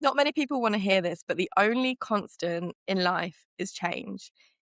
Not many people want to hear this, but the only constant in life is change.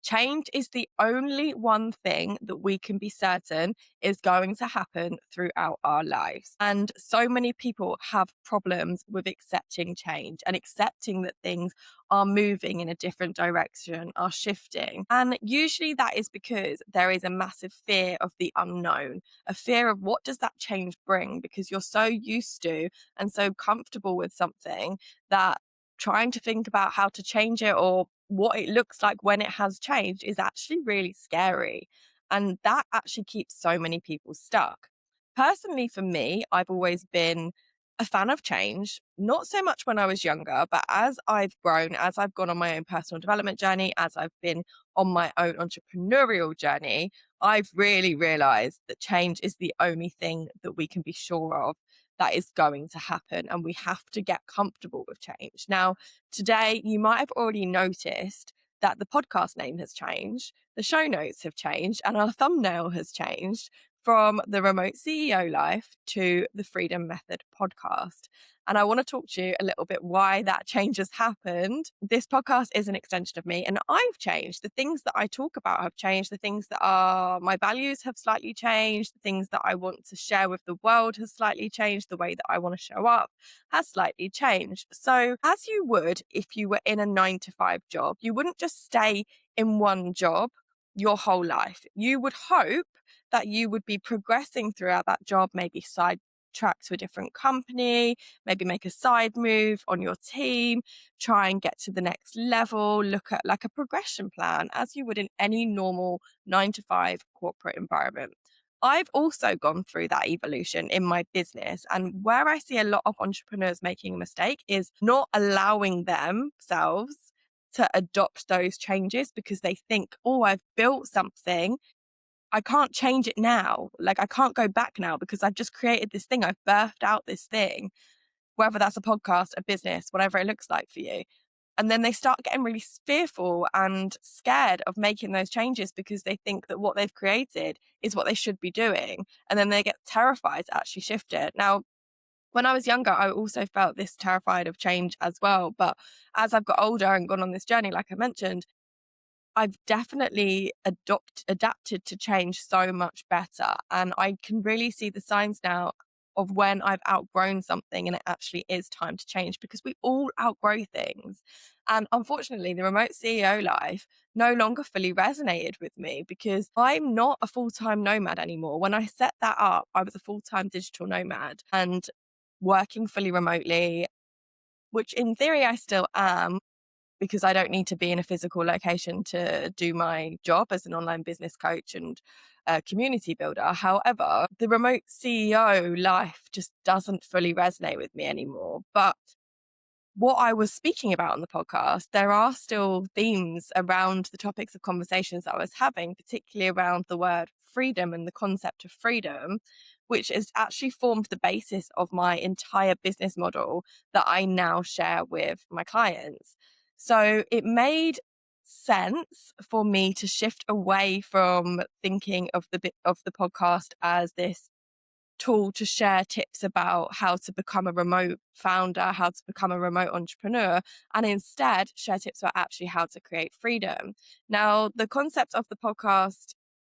Change is the only one thing that we can be certain is going to happen throughout our lives. And so many people have problems with accepting change and accepting that things are moving in a different direction, are shifting. And usually that is because there is a massive fear of the unknown, a fear of what does that change bring? Because you're so used to and so comfortable with something that trying to think about how to change it or what it looks like when it has changed is actually really scary. And that actually keeps so many people stuck. Personally, for me, I've always been a fan of change, not so much when I was younger, but as I've grown, as I've gone on my own personal development journey, as I've been on my own entrepreneurial journey, I've really realized that change is the only thing that we can be sure of that is going to happen. And we have to get comfortable with change. Now, today, you might have already noticed that the podcast name has changed, the show notes have changed, and our thumbnail has changed from the Remote CEO Life to the Freedom Method podcast. And I want to talk to you a little bit why that change has happened. This podcast is an extension of me, and I've changed. The things that I talk about have changed. The things that are my values have slightly changed. The things that I want to share with the world has slightly changed. The way that I want to show up has slightly changed. So, as you would if you were in a 9 to 5 job, you wouldn't just stay in one job your whole life. You would hope that you would be progressing throughout that job, maybe side track to a different company, maybe make a side move on your team, try and get to the next level, look at like a progression plan as you would in any normal 9 to 5 corporate environment. I've also gone through that evolution in my business. And where I see a lot of entrepreneurs making a mistake is not allowing themselves to adopt those changes because they think, oh, I've built something. I can't change it now. Like, I can't go back now because I've just created this thing. I've birthed out this thing, whether that's a podcast, a business, whatever it looks like for you. And then they start getting really fearful and scared of making those changes because they think that what they've created is what they should be doing. And then they get terrified to actually shift it. Now, when I was younger, I also felt this terrified of change as well. But as I've got older and gone on this journey, like I mentioned, I've definitely adapted to change so much better. And I can really see the signs now of when I've outgrown something and it actually is time to change because we all outgrow things. And unfortunately, the remote CEO life no longer fully resonated with me because I'm not a full time nomad anymore. When I set that up, I was a full time digital nomad and working fully remotely, which in theory I still am because I don't need to be in a physical location to do my job as an online business coach and a community builder. However, the remote CEO life just doesn't fully resonate with me anymore. But what I was speaking about on the podcast, there are still themes around the topics of conversations that I was having, particularly around the word freedom and the concept of freedom, which has actually formed the basis of my entire business model that I now share with my clients. So it made sense for me to shift away from thinking of the podcast as this tool to share tips about how to become a remote founder, how to become a remote entrepreneur, and instead share tips about actually how to create freedom. Now, the concept of the podcast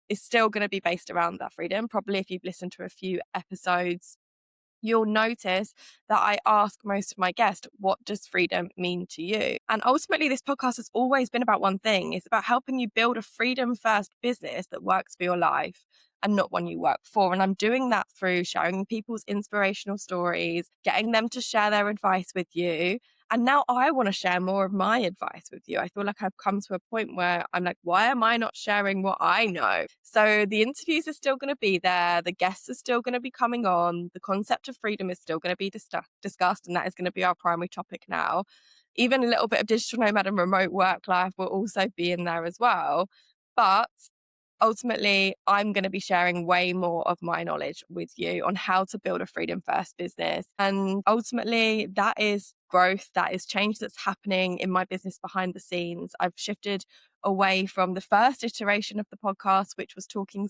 is still going to be based around that freedom. Probably if you've listened to a few episodes, you'll notice that I ask most of my guests, what does freedom mean to you? And ultimately, this podcast has always been about one thing. It's about helping you build a freedom first business that works for your life and not one you work for. And I'm doing that through sharing people's inspirational stories, getting them to share their advice with you. And now I want to share more of my advice with you. I feel like I've come to a point where I'm like, why am I not sharing what I know? So the interviews are still going to be there. The guests are still going to be coming on. The concept of freedom is still going to be discussed. And that is going to be our primary topic now. Even a little bit of digital nomad and remote work life will also be in there as well. But ultimately, I'm going to be sharing way more of my knowledge with you on how to build a freedom first business. And ultimately, that is growth, that is change that's happening in my business behind the scenes. I've shifted away from the first iteration of the podcast, which was talking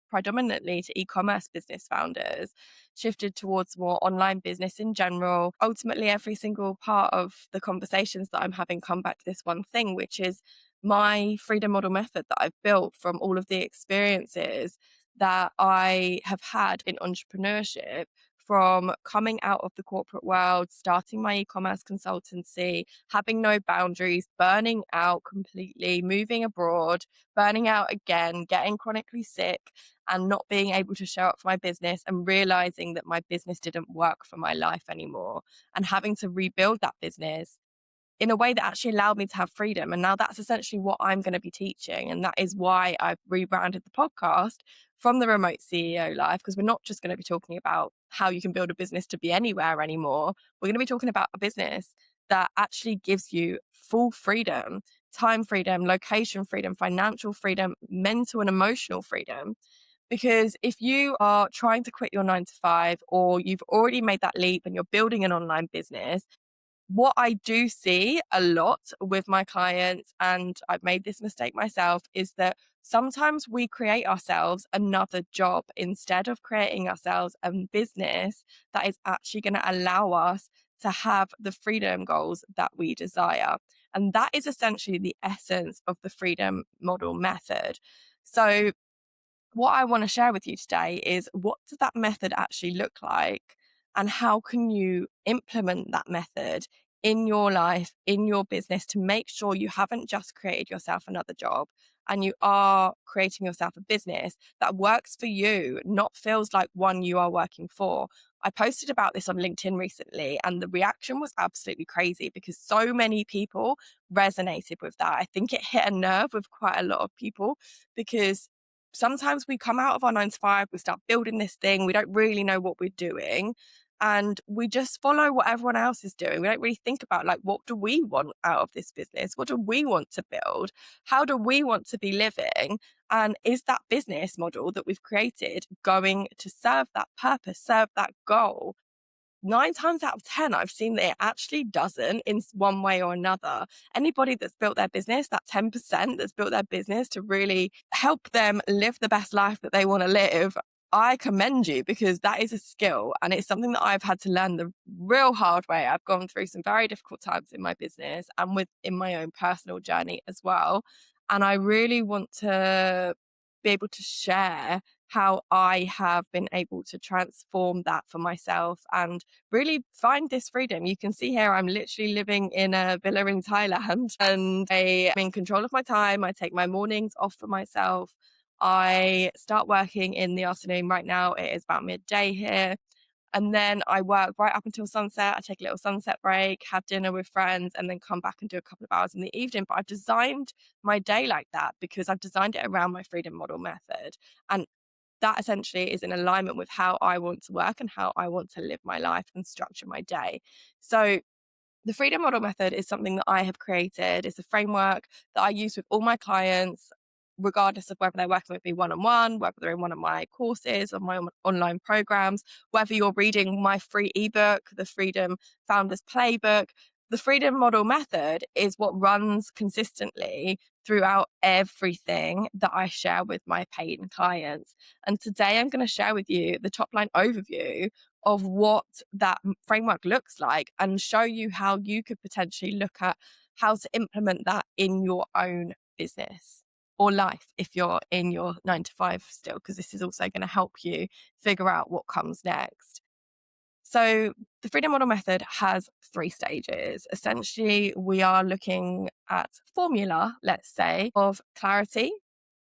predominantly to e-commerce business founders, shifted towards more online business in general. Ultimately, every single part of the conversations that I'm having come back to this one thing, which is my freedom model method that I've built from all of the experiences that I have had in entrepreneurship, from coming out of the corporate world, starting my e-commerce consultancy, having no boundaries, burning out completely, moving abroad, burning out again, getting chronically sick, and not being able to show up for my business, and realizing that my business didn't work for my life anymore, and having to rebuild that business in a way that actually allowed me to have freedom. And now that's essentially what I'm going to be teaching. And that is why I've rebranded the podcast from the remote CEO life, because we're not just going to be talking about how you can build a business to be anywhere anymore. We're going to be talking about a business that actually gives you full freedom, time freedom, location freedom, financial freedom, mental and emotional freedom. Because if you are trying to quit your 9 to 5, or you've already made that leap and you're building an online business, what I do see a lot with my clients, and I've made this mistake myself, is that sometimes we create ourselves another job instead of creating ourselves a business that is actually going to allow us to have the freedom goals that we desire. And that is essentially the essence of the freedom model method. So what I want to share with you today is, what does that method actually look like, and how can you implement that method in your life, in your business, to make sure you haven't just created yourself another job, and you are creating yourself a business that works for you, not feels like one you are working for. I posted about this on LinkedIn recently, and the reaction was absolutely crazy because so many people resonated with that. I think it hit a nerve with quite a lot of people, because sometimes we come out of our 9 to 5, we start building this thing, we don't really know what we're doing, and we just follow what everyone else is doing. We don't really think about, like, what do we want out of this business? What do we want to build? How do we want to be living? And is that business model that we've created going to serve that purpose, serve that goal? 9 times out of 10, I've seen that it actually doesn't, in one way or another. Anybody that's built their business, that 10% that's built their business to really help them live the best life that they want to live, I commend you, because that is a skill, and it's something that I've had to learn the real hard way. I've gone through some very difficult times in my business and in my own personal journey as well. And I really want to be able to share how I have been able to transform that for myself and really find this freedom. You can see here, I'm literally living in a villa in Thailand, and I am in control of my time. I take my mornings off for myself. I start working in the afternoon. Right now, it is about midday here. And then I work right up until sunset. I take a little sunset break, have dinner with friends, and then come back and do a couple of hours in the evening. But I've designed my day like that because I've designed it around my freedom model method. And that essentially is in alignment with how I want to work and how I want to live my life and structure my day. So the freedom model method is something that I have created. It's a framework that I use with all my clients, regardless of whether they're working with me one-on-one, whether they're in one of my courses or my online programs, whether you're reading my free ebook, the Freedom Founders Playbook. The freedom model method is what runs consistently throughout everything that I share with my paying clients. And today I'm going to share with you the top line overview of what that framework looks like, and show you how you could potentially look at how to implement that in your own business or life if you're in your 9 to 5 still, because this is also going to help you figure out what comes next. So the freedom model method has 3 stages. Essentially, we are looking at formula, let's say, of clarity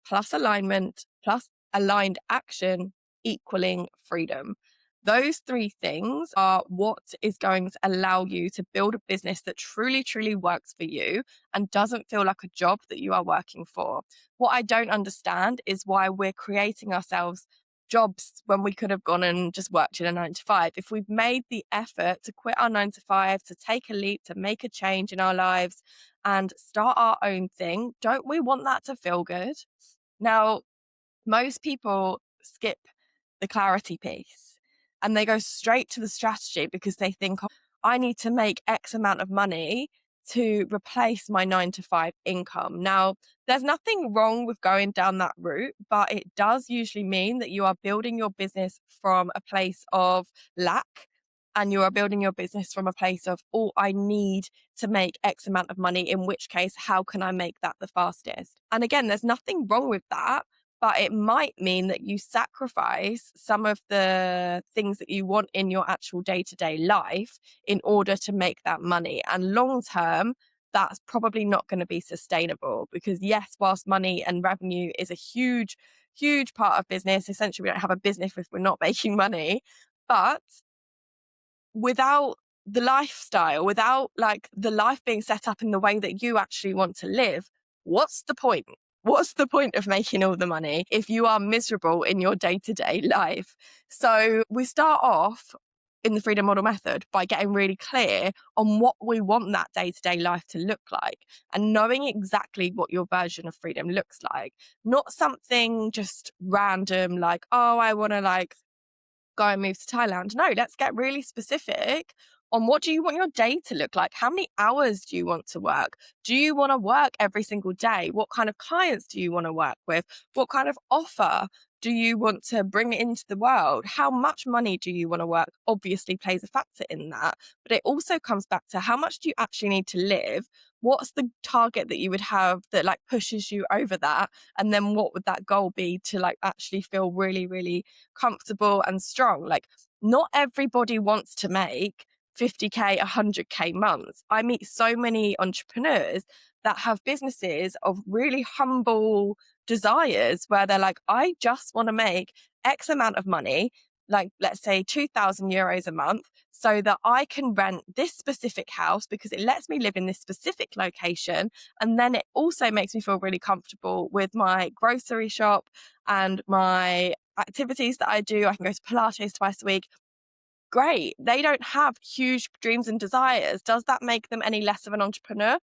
plus alignment plus aligned action equaling freedom. Those 3 things are what is going to allow you to build a business that truly, truly works for you and doesn't feel like a job that you are working for. What I don't understand is why we're creating ourselves jobs when we could have gone and just worked in a 9 to 5. If we've made the effort to quit our 9 to 5, to take a leap, to make a change in our lives and start our own thing, don't we want that to feel good? Now, most people skip the clarity piece and they go straight to the strategy because they think, oh, I need to make X amount of money to replace my 9 to 5 income. Now, there's nothing wrong with going down that route, but it does usually mean that you are building your business from a place of lack, and you are building your business from a place of, oh, I need to make X amount of money, in which case, how can I make that the fastest? And again, there's nothing wrong with that, but it might mean that you sacrifice some of the things that you want in your actual day-to-day life in order to make that money. And long term, that's probably not going to be sustainable, because yes, whilst money and revenue is a huge, huge part of business, essentially we don't have a business if we're not making money. But without the lifestyle, without like the life being set up in the way that you actually want to live, what's the point? What's the point of making all the money if you are miserable in your day-to-day life? So we start off in the freedom model method by getting really clear on what we want that day-to-day life to look like, and knowing exactly what your version of freedom looks like. Not something just random like, oh, I want to like go and move to Thailand. No, let's get really specific on what do you want your day to look like? How many hours do you want to work? Do you want to work every single day? What kind of clients do you want to work with? What kind of offer do you want to bring into the world? How much money do you want to work? Obviously plays a factor in that, but it also comes back to how much do you actually need to live? What's the target that you would have that like pushes you over that? And then what would that goal be to like actually feel really, really comfortable and strong? Like, not everybody wants to make 50K, 100K months. I meet so many entrepreneurs that have businesses of really humble desires where they're like, I just want to make X amount of money, like let's say 2,000 euros a month, so that I can rent this specific house because it lets me live in this specific location. And then it also makes me feel really comfortable with my grocery shop and my activities that I do. I can go to Pilates twice a week. Great. They don't have huge dreams and desires. Does that make them any less of an entrepreneur?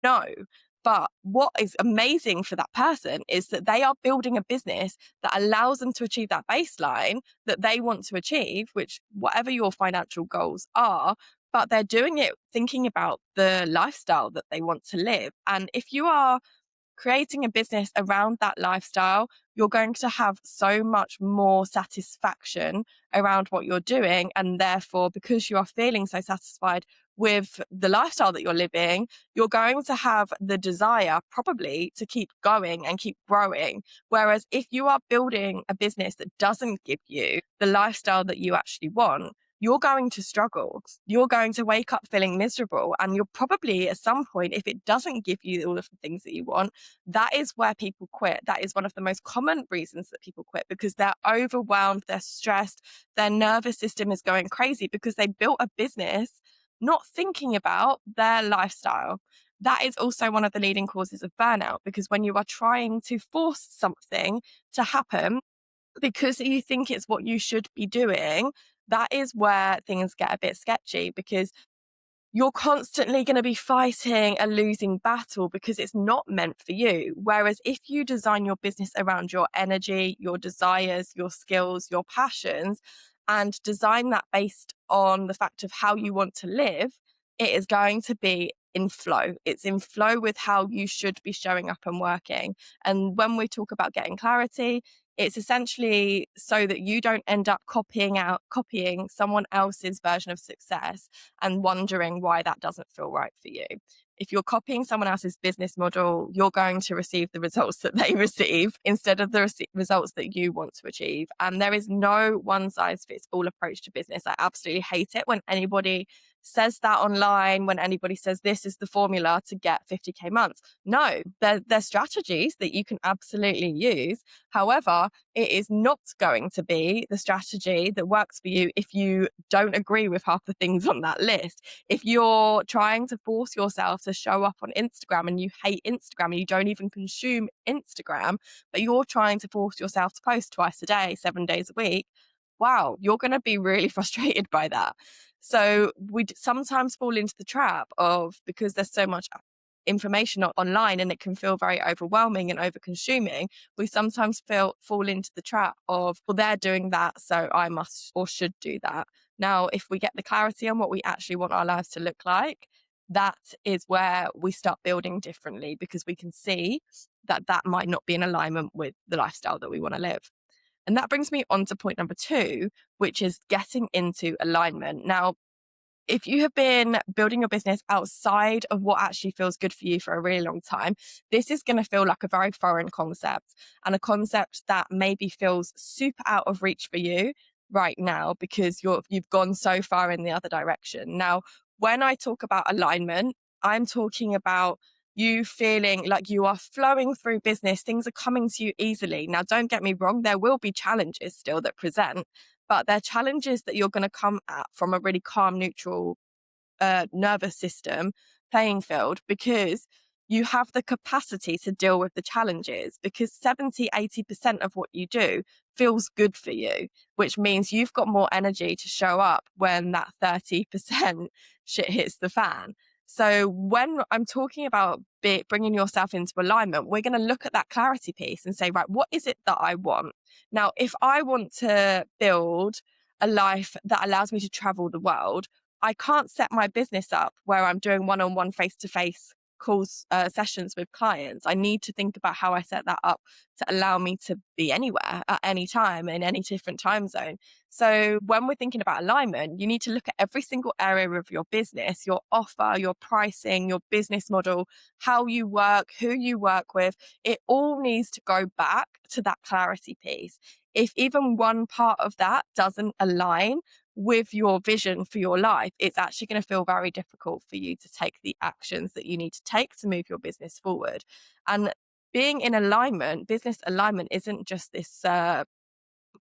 No. But what is amazing for that person is that they are building a business that allows them to achieve that baseline that they want to achieve, which whatever your financial goals are, but they're doing it thinking about the lifestyle that they want to live. And if you are creating a business around that lifestyle, you're going to have so much more satisfaction around what you're doing. And therefore, because you are feeling so satisfied with the lifestyle that you're living, you're going to have the desire probably to keep going and keep growing. Whereas if you are building a business that doesn't give you the lifestyle that you actually want, you're going to struggle. You're going to wake up feeling miserable. And you're probably at some point, if it doesn't give you all of the things that you want, that is where people quit. That is one of the most common reasons that people quit, because they're overwhelmed, they're stressed, their nervous system is going crazy because they built a business not thinking about their lifestyle. That is also one of the leading causes of burnout, because when you are trying to force something to happen because you think it's what you should be doing, that is where things get a bit sketchy, because you're constantly going to be fighting a losing battle because it's not meant for you. Whereas if you design your business around your energy, your desires, your skills, your passions, and design that based on the fact of how you want to live, it is going to be in flow. It's in flow with how you should be showing up and working. And when we talk about getting clarity, it's essentially so that you don't end up copying someone else's version of success and wondering why that doesn't feel right for you. If you're copying someone else's business model, you're going to receive the results that they receive instead of the results that you want to achieve. And there is no one size fits all approach to business. I absolutely hate it when anybody says that online, when anybody says this is the formula to get 50K months. No, there's strategies that you can absolutely use. However, it is not going to be the strategy that works for you if you don't agree with half the things on that list. If you're trying to force yourself to show up on Instagram and you hate Instagram and you don't even consume Instagram, but you're trying to force yourself to post twice a day, 7 days a week, wow, you're going to be really frustrated by that. So we sometimes fall into the trap of, because there's so much information online and it can feel very overwhelming and over consuming, we sometimes fall into the trap of, well, they're doing that, so I must or should do that. Now, if we get the clarity on what we actually want our lives to look like, that is where we start building differently, because we can see that that might not be in alignment with the lifestyle that we want to live. And that brings me on to point number 2, which is getting into alignment. Now, if you have been building your business outside of what actually feels good for you for a really long time, this is going to feel like a very foreign concept, and a concept that maybe feels super out of reach for you right now because you've gone so far in the other direction. Now, when I talk about alignment, I'm talking about you feeling like you are flowing through business, things are coming to you easily. Now, don't get me wrong, there will be challenges still that present, but they're challenges that you're going to come at from a really calm, neutral nervous system playing field, because you have the capacity to deal with the challenges, because 70-80% of what you do feels good for you, which means you've got more energy to show up when that 30% shit hits the fan. So when I'm talking about bringing yourself into alignment, we're going to look at that clarity piece and say, right, what is it that I want? Now, if I want to build a life that allows me to travel the world, I can't set my business up where I'm doing one-on-one face-to-face calls, sessions with clients. I need to think about how I set that up to allow me to be anywhere at any time in any different time zone. So when we're thinking about alignment, you need to look at every single area of your business, your offer, your pricing, your business model, how you work, who you work with. It all needs to go back to that clarity piece. If even one part of that doesn't align with your vision for your life, it's actually going to feel very difficult for you to take the actions that you need to take to move your business forward. And being in alignment, business alignment, isn't just this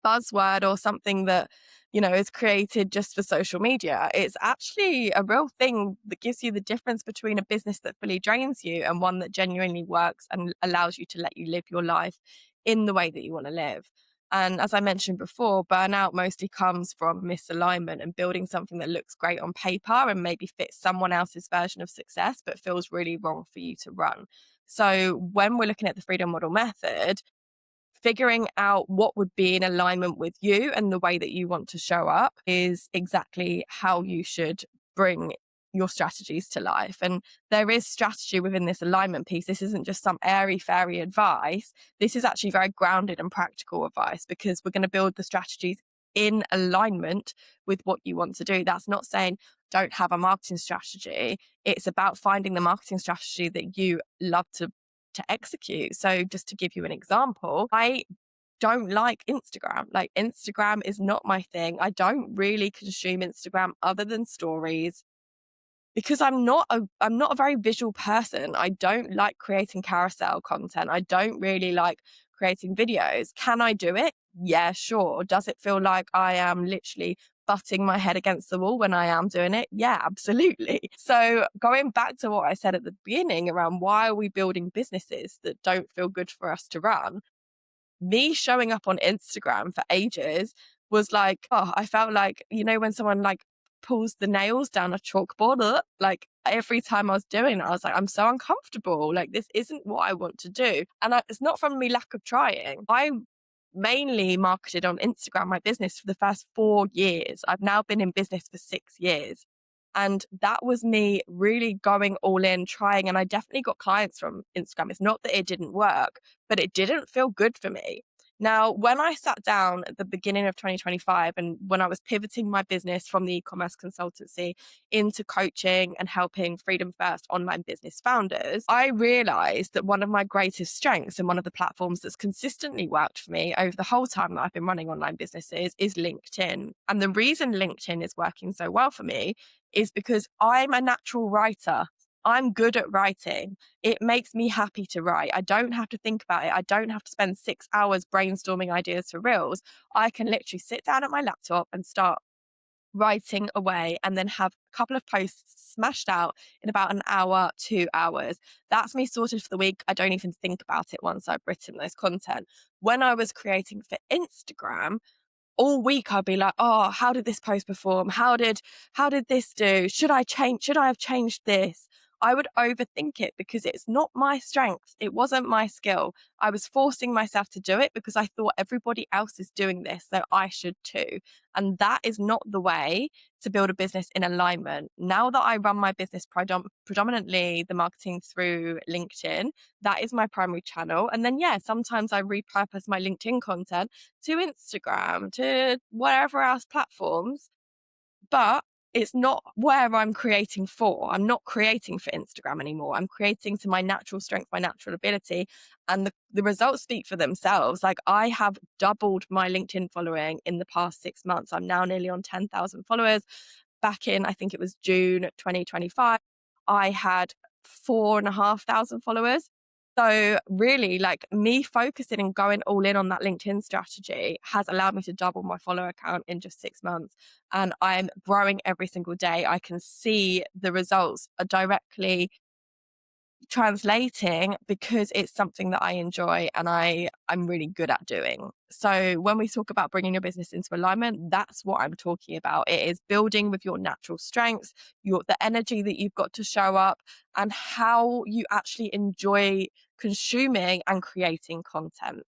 buzzword or something that, is created just for social media. It's actually a real thing that gives you the difference between a business that fully drains you and one that genuinely works and allows you to let you live your life in the way that you want to live. And as I mentioned before, burnout mostly comes from misalignment and building something that looks great on paper and maybe fits someone else's version of success, but feels really wrong for you to run. So when we're looking at the freedom model method, figuring out what would be in alignment with you and the way that you want to show up is exactly how you should bring your strategies to life. And there is strategy within this alignment piece. This isn't just some airy fairy advice. This is actually very grounded and practical advice, because we're going to build the strategies in alignment with what you want to do. That's not saying don't have a marketing strategy. It's about finding the marketing strategy that you love to execute. So just to give you an example, I don't like Instagram. Like, Instagram is not my thing. I don't really consume Instagram other than stories, because I'm not a very visual person. I don't like creating carousel content. I don't really like creating videos. Can I do it? Yeah, sure. Does it feel like I am literally butting my head against the wall when I am doing it? Yeah, absolutely. So going back to what I said at the beginning around why are we building businesses that don't feel good for us to run? Me showing up on Instagram for ages was like, oh, I felt like, when someone like pulls the nails down a chalkboard, like every time I was doing it, I was like, I'm so uncomfortable. Like, this isn't what I want to do. And it's not from me lack of trying. I mainly marketed on Instagram, my business, for the first 4 years. I've now been in business for 6 years. And that was me really going all in, trying. And I definitely got clients from Instagram. It's not that it didn't work, but it didn't feel good for me. Now, when I sat down at the beginning of 2025 and when I was pivoting my business from the e-commerce consultancy into coaching and helping Freedom First online business founders, I realized that one of my greatest strengths and one of the platforms that's consistently worked for me over the whole time that I've been running online businesses is LinkedIn. And the reason LinkedIn is working so well for me is because I'm a natural writer. I'm good at writing. It makes me happy to write. I don't have to think about it. I don't have to spend 6 hours brainstorming ideas for reels. I can literally sit down at my laptop and start writing away and then have a couple of posts smashed out in about an hour, 2 hours. That's me sorted for the week. I don't even think about it once I've written those content. When I was creating for Instagram, all week I'd be like, oh, how did this post perform? How did this do? Should I have changed this? I would overthink it because it's not my strength. It wasn't my skill. I was forcing myself to do it because I thought everybody else is doing this, so I should too. And that is not the way to build a business in alignment. Now that I run my business predominantly the marketing through LinkedIn, that is my primary channel. And then, yeah, sometimes I repurpose my LinkedIn content to Instagram, to whatever else platforms, but it's not where I'm creating for. I'm not creating for Instagram anymore. I'm creating to my natural strength, my natural ability. And the results speak for themselves. Like, I have doubled my LinkedIn following in the past 6 months. I'm now nearly on 10,000 followers. Back in, I think it was June 2025, I had 4,500 followers. So really, like, me focusing and going all in on that LinkedIn strategy has allowed me to double my follower count in just 6 months. And I'm growing every single day. I can see the results are directly translating because it's something that I enjoy and I'm really good at doing. So when we talk about bringing your business into alignment, that's what I'm talking about. It is building with your natural strengths, the energy that you've got to show up, and how you actually enjoy consuming and creating content.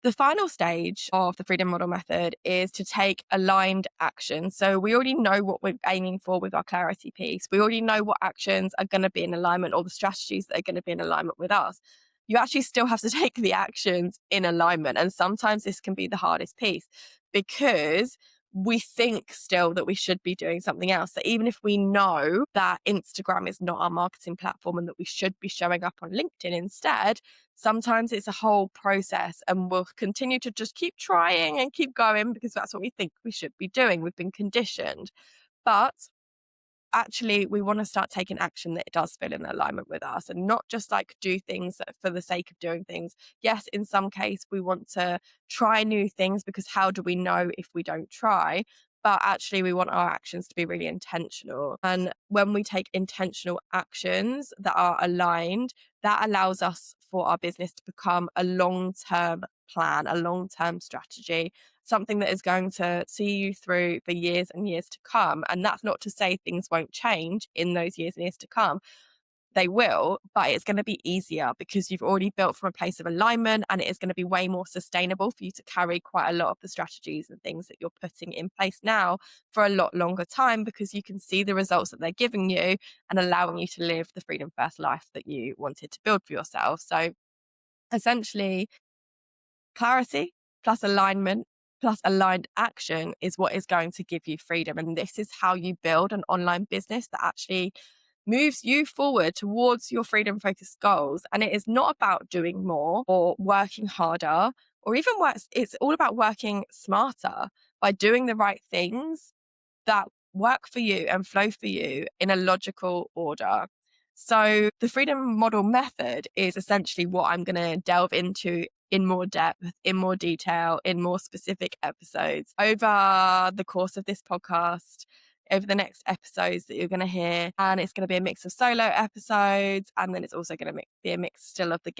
The final stage of the freedom model method is to take aligned action. So we already know what we're aiming for with our clarity piece. We already know what actions are going to be in alignment, or the strategies that are going to be in alignment with us. You actually still have to take the actions in alignment. And sometimes this can be the hardest piece because we think still that we should be doing something else. So even if we know that Instagram is not our marketing platform and that we should be showing up on LinkedIn instead, sometimes it's a whole process, and we'll continue to just keep trying and keep going because that's what we think we should be doing. We've been conditioned. But actually, we want to start taking action that does feel in alignment with us, and not just like do things for the sake of doing things. Yes, in some case, we want to try new things because how do we know if we don't try? But actually, we want our actions to be really intentional. And when we take intentional actions that are aligned, that allows us for our business to become a long term plan, a long term strategy, something that is going to see you through for years and years to come. And that's not to say things won't change in those years and years to come. They will, but it's going to be easier because you've already built from a place of alignment, and it is going to be way more sustainable for you to carry quite a lot of the strategies and things that you're putting in place now for a lot longer time, because you can see the results that they're giving you and allowing you to live the freedom first life that you wanted to build for yourself. So essentially, clarity plus alignment plus aligned action is what is going to give you freedom. And this is how you build an online business that actually moves you forward towards your freedom focused goals. And it is not about doing more or working harder or even worse. It's all about working smarter by doing the right things that work for you and flow for you in a logical order. So the freedom model method is essentially what I'm going to delve into in more depth, in more detail, in more specific episodes over the course of this podcast, over the next episodes that you're going to hear. And it's going to be a mix of solo episodes. And then it's also going to be a mix still of the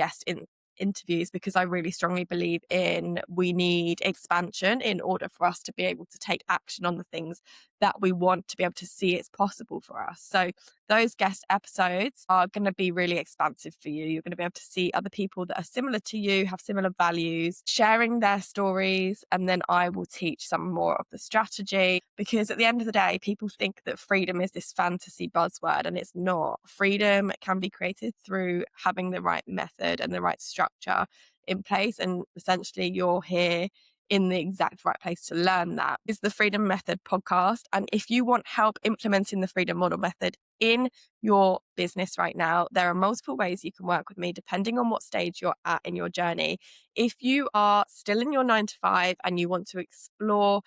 interviews, because I really strongly believe in we need expansion in order for us to be able to take action on the things that we want to be able to see it's possible for us. So those guest episodes are going to be really expansive for you. You're going to be able to see other people that are similar to you, have similar values, sharing their stories, and then I will teach some more of the strategy, because at the end of the day, people think that freedom is this fantasy buzzword, and it's not. Freedom can be created through having the right method and the right structure in place, and essentially you're here in the exact right place to learn. That is the Freedom Method podcast. And if you want help implementing the Freedom Model Method in your business right now, there are multiple ways you can work with me depending on what stage you're at in your journey. If you are still in your 9 to 5 and you want to explore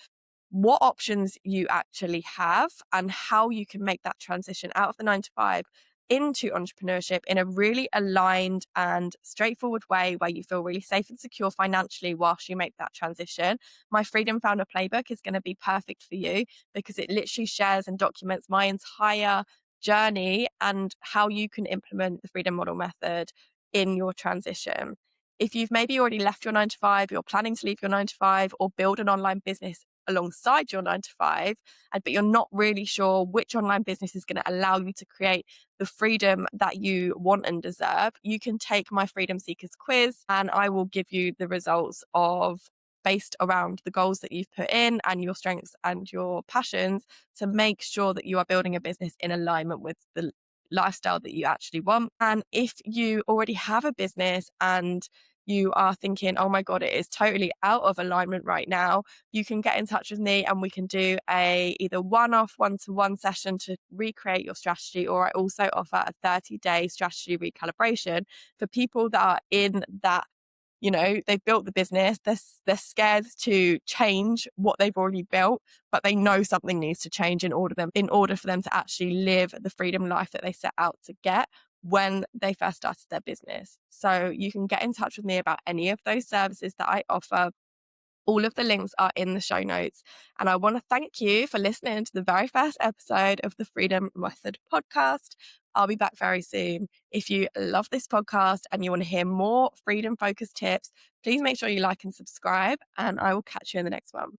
what options you actually have and how you can make that transition out of the 9 to 5 into entrepreneurship in a really aligned and straightforward way where you feel really safe and secure financially whilst you make that transition, my Freedom Founder Playbook is going to be perfect for you, because it literally shares and documents my entire journey and how you can implement the Freedom Model Method in your transition. If you've maybe already left your 9 to 5, you're planning to leave your 9 to 5 or build an online business alongside your 9 to 5, but you're not really sure which online business is going to allow you to create the freedom that you want and deserve, you can take my Freedom Seekers quiz, and I will give you the results based around the goals that you've put in and your strengths and your passions, to make sure that you are building a business in alignment with the lifestyle that you actually want. And if you already have a business and you are thinking, oh my God, it is totally out of alignment right now, you can get in touch with me and we can do either one-off one-to-one session to recreate your strategy, or I also offer a 30-day strategy recalibration for people that are in that, they've built the business, they're scared to change what they've already built, but they know something needs to change in order for them to actually live the freedom life that they set out to get when they first started their business. So you can get in touch with me about any of those services that I offer. All of the links are in the show notes. And I want to thank you for listening to the very first episode of the Freedom Method podcast. I'll be back very soon. If you love this podcast and you want to hear more freedom focused tips, please make sure you like and subscribe, and I will catch you in the next one.